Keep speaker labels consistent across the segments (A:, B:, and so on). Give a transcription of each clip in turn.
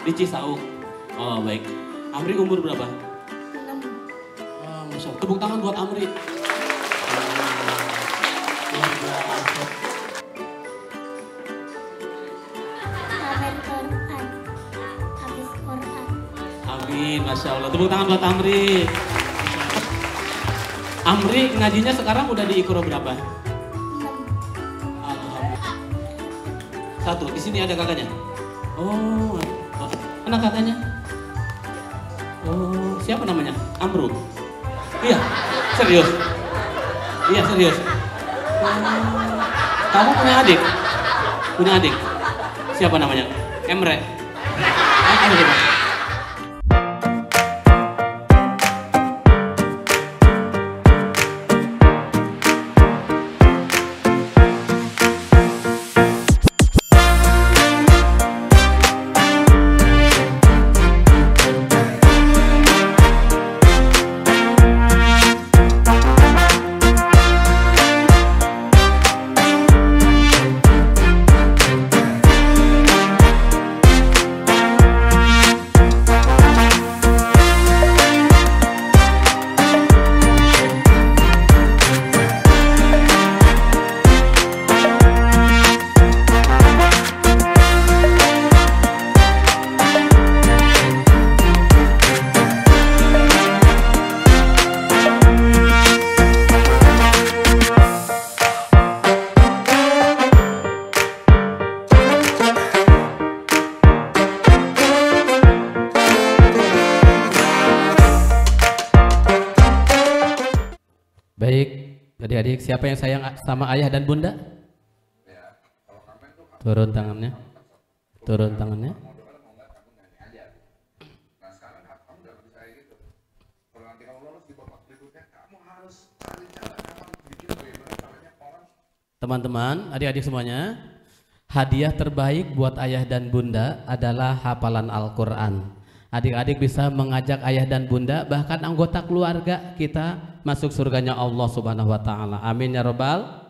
A: Di Cisauk. Oh baik. Amri umur berapa?
B: 6.
A: Oh, Masya Allah. Tepuk tangan buat Amri. Luar biasa.
B: Hafal Quran. Habis Quran.
A: Amin, Masya Allah. Tepuk tangan buat Amri. Amri ngajinya sekarang udah di Iqra berapa?
B: 6.
A: Alhamdulillah. 1, di sini ada kakaknya. Oh, anak kakaknya. Oh, siapa namanya? Amru. Iya, serius. Iya, serius. Oh, kamu punya adik? Punya adik? Siapa namanya? Emre. Ayo, coba. Baik, adik-adik, siapa yang sayang sama ayah dan bunda? Turun tangannya. Turun tangannya. Teman-teman, adik-adik semuanya, hadiah terbaik buat ayah dan bunda adalah hafalan Al-Quran. Adik-adik bisa mengajak ayah dan bunda, bahkan anggota keluarga kita masuk surganya Allah Subhanahu wa Ta'ala. Amin ya Rabbal.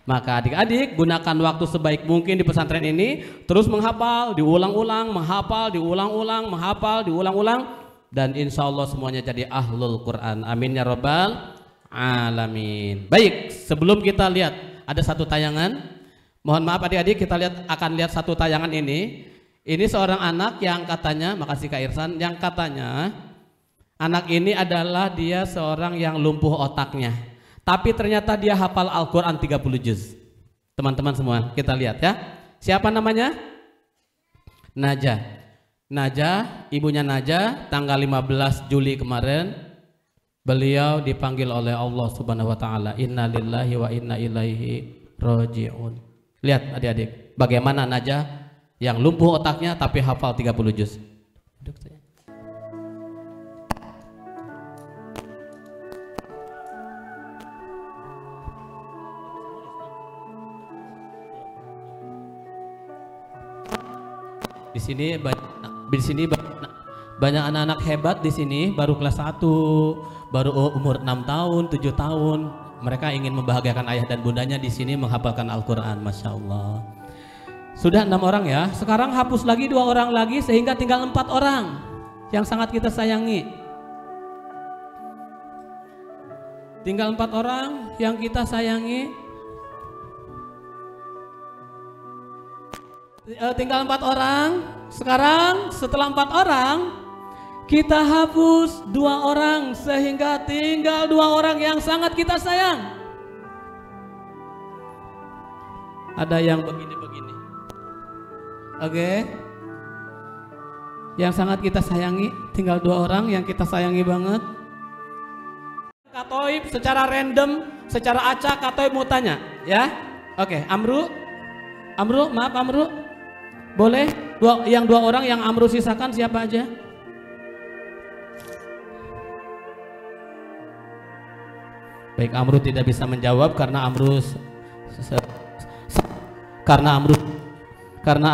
A: Maka adik-adik gunakan waktu sebaik mungkin di pesantren ini, terus menghafal, diulang-ulang, menghafal, diulang-ulang, menghafal, diulang-ulang, dan insya Allah semuanya jadi ahlul Quran. Amin ya Rabbal alamin. Baik, sebelum kita lihat ada satu tayangan, mohon maaf adik-adik, kita akan lihat satu tayangan ini. Ini seorang anak yang katanya, makasih Kak Irsan, yang katanya anak ini adalah dia seorang yang lumpuh otaknya, tapi ternyata dia hafal Al-Quran 30 juz. Teman-teman semua, kita lihat ya. Siapa namanya? Najah. Najah, ibunya Najah, tanggal 15 Juli kemarin beliau dipanggil oleh Allah Subhanahu wa Ta'ala. Inna lillahi wa inna ilaihi raji'un. Lihat adik-adik, bagaimana Najah yang lumpuh otaknya tapi hafal 30 juz. Duduk saya. Banyak anak-anak hebat di sini, baru kelas 1, baru umur 6 tahun, 7 tahun. Mereka ingin membahagiakan ayah dan bundanya di sini menghafalkan Al-Quran, Masya Allah. Sudah 6 orang ya. Sekarang hapus lagi 2 orang lagi sehingga tinggal 4 orang yang sangat kita sayangi. Tinggal 4 orang yang kita sayangi. Tinggal 4 orang. Sekarang setelah 4 orang kita hapus 2 orang sehingga tinggal 2 orang yang sangat kita sayang. Ada yang begini-begini. Oke. Yang sangat kita sayangi tinggal 2 orang yang kita sayangi banget. Kak Toib secara random, secara acak Kak Toib mau tanya, ya? Oke, Amru, maaf Amru, boleh yang 2 orang yang Amru sisakan siapa aja? Baik, Amru tidak bisa menjawab karena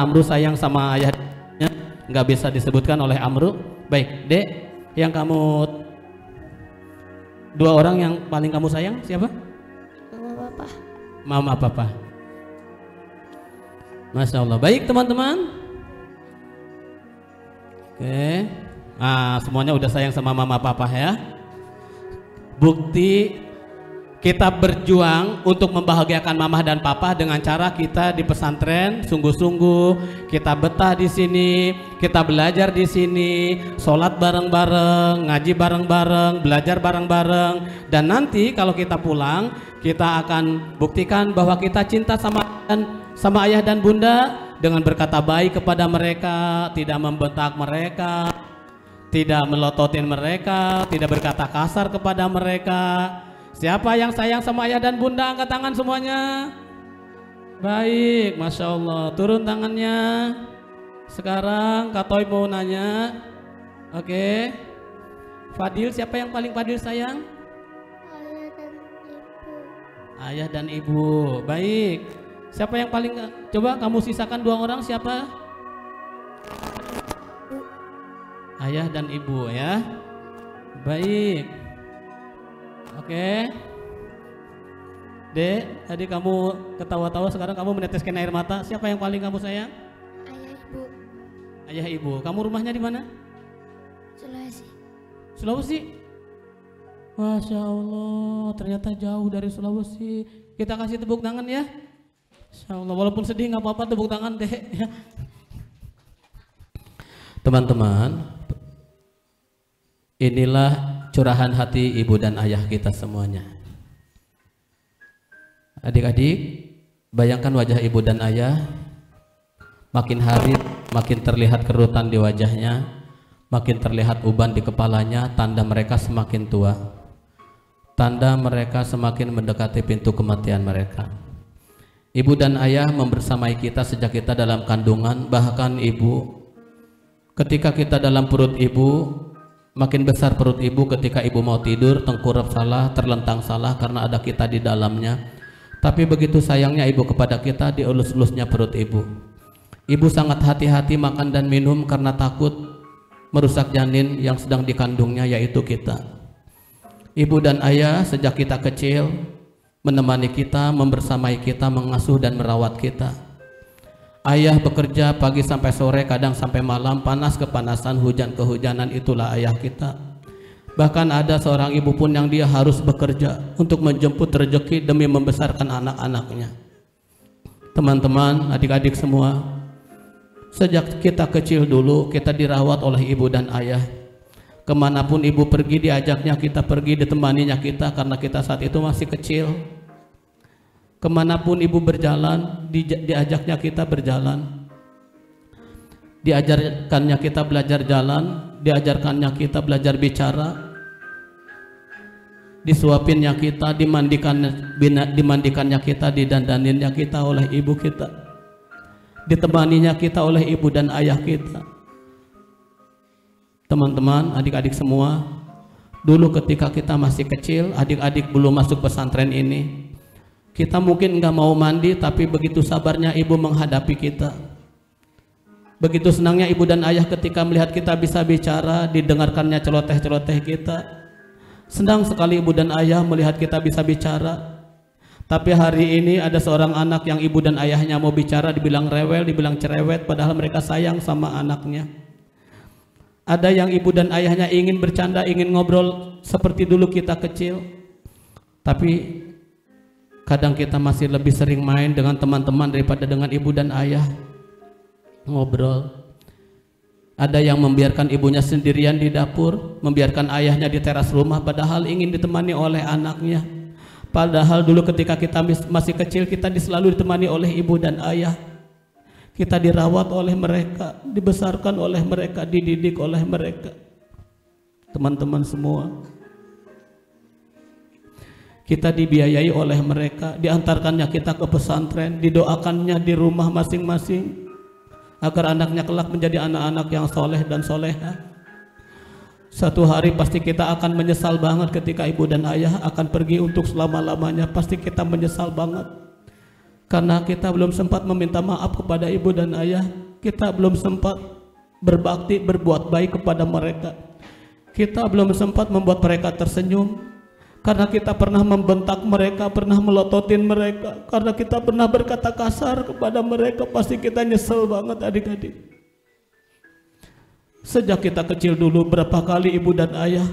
A: Amru sayang sama ayahnya, nggak bisa disebutkan oleh Amru. Baik, Dek, yang kamu 2 orang yang paling kamu sayang siapa?
B: Mama Papa.
A: Mama Papa. Masya Allah. Baik teman-teman. Oke. Nah, semuanya udah sayang sama Mama Papa ya. Bukti kita berjuang untuk membahagiakan Mama dan Papa dengan cara kita di pesantren sungguh-sungguh, kita betah di sini, kita belajar di sini, sholat bareng-bareng, ngaji bareng-bareng, belajar bareng-bareng, dan nanti kalau kita pulang kita akan buktikan bahwa kita cinta sama ayah dan bunda dengan berkata baik kepada mereka, tidak membentak mereka, tidak melototin mereka, tidak berkata kasar kepada mereka. Siapa yang sayang sama ayah dan bunda, angkat tangan semuanya. Baik, Masya Allah. Turun tangannya. Sekarang Kak Toy mau nanya. Oke. Fadil, siapa yang paling Fadil sayang? Ayah dan ibu. Baik. Siapa yang paling, coba kamu sisakan 2 orang, siapa? Ayah dan ibu ya. Baik. Oke. Dek, tadi kamu ketawa-tawa, sekarang kamu meneteskan air mata. Siapa yang paling kamu sayang?
B: Ayah ibu.
A: Ayah ibu. Kamu rumahnya di mana?
B: Sulawesi.
A: Sulawesi. Masya Allah, ternyata jauh dari Sulawesi. Kita kasih tepuk tangan ya. Masya Allah, walaupun sedih nggak apa-apa, tepuk tangan deh. Teman-teman, inilah curahan hati ibu dan ayah kita semuanya. Adik-adik, bayangkan wajah ibu dan ayah, makin hari makin terlihat kerutan di wajahnya, makin terlihat uban di kepalanya, tanda mereka semakin tua, tanda mereka semakin mendekati pintu kematian mereka. Ibu dan ayah membersamai kita sejak kita dalam kandungan, bahkan ibu ketika kita dalam perut ibu, makin besar perut ibu ketika ibu mau tidur, tengkurap salah, terlentang salah karena ada kita di dalamnya. Tapi begitu sayangnya ibu kepada kita, di elus-elusnya perut ibu. Ibu sangat hati-hati makan dan minum karena takut merusak janin yang sedang dikandungnya, yaitu kita. Ibu dan ayah sejak kita kecil menemani kita, membersamai kita, mengasuh dan merawat kita. Ayah bekerja pagi sampai sore, kadang sampai malam, panas kepanasan, hujan kehujanan, itulah ayah kita. Bahkan ada seorang ibu pun yang dia harus bekerja untuk menjemput rezeki demi membesarkan anak-anaknya. Teman-teman, adik-adik semua, sejak kita kecil dulu kita dirawat oleh ibu dan ayah. Kemanapun ibu pergi, diajaknya kita pergi, ditemaninya kita karena kita saat itu masih kecil. Kemanapun ibu berjalan, diajaknya kita berjalan. Diajarkannya kita belajar jalan, diajarkannya kita belajar bicara, disuapinnya kita, dimandikannya kita, didandaninnya kita oleh ibu kita, ditemaninya kita oleh ibu dan ayah kita. Teman-teman, adik-adik semua, dulu ketika kita masih kecil, adik-adik belum masuk pesantren ini, kita mungkin nggak mau mandi, tapi begitu sabarnya ibu menghadapi kita. Begitu senangnya ibu dan ayah ketika melihat kita bisa bicara, didengarkannya celoteh-celoteh kita. Senang sekali ibu dan ayah melihat kita bisa bicara. Tapi hari ini ada seorang anak yang ibu dan ayahnya mau bicara, dibilang rewel, dibilang cerewet, padahal mereka sayang sama anaknya. Ada yang ibu dan ayahnya ingin bercanda, ingin ngobrol seperti dulu kita kecil. Tapi kadang kita masih lebih sering main dengan teman-teman daripada dengan ibu dan ayah ngobrol. Ada yang membiarkan ibunya sendirian di dapur, membiarkan ayahnya di teras rumah, padahal ingin ditemani oleh anaknya. Padahal dulu ketika kita masih kecil, kita selalu ditemani oleh ibu dan ayah. Kita dirawat oleh mereka, dibesarkan oleh mereka, dididik oleh mereka. Teman-teman semua, kita dibiayai oleh mereka, diantarkannya kita ke pesantren, didoakannya di rumah masing-masing agar anaknya kelak menjadi anak-anak yang soleh dan soleha. Suatu hari pasti kita akan menyesal banget ketika ibu dan ayah akan pergi untuk selama-lamanya. Pasti kita menyesal banget karena kita belum sempat meminta maaf kepada ibu dan ayah. Kita belum sempat berbakti, berbuat baik kepada mereka. Kita belum sempat membuat mereka tersenyum karena kita pernah membentak mereka, pernah melototin mereka, karena kita pernah berkata kasar kepada mereka. Pasti kita nyesel banget adik-adik. Sejak kita kecil dulu, berapa kali ibu dan ayah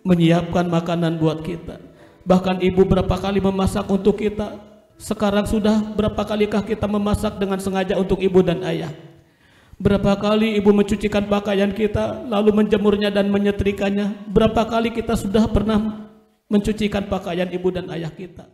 A: menyiapkan makanan buat kita. Bahkan ibu berapa kali memasak untuk kita. Sekarang sudah berapa kalikah kita memasak dengan sengaja untuk ibu dan ayah. Berapa kali ibu mencucikan pakaian kita, lalu menjemurnya dan menyetrikanya. Berapa kali kita sudah pernah mencucikan pakaian ibu dan ayah kita.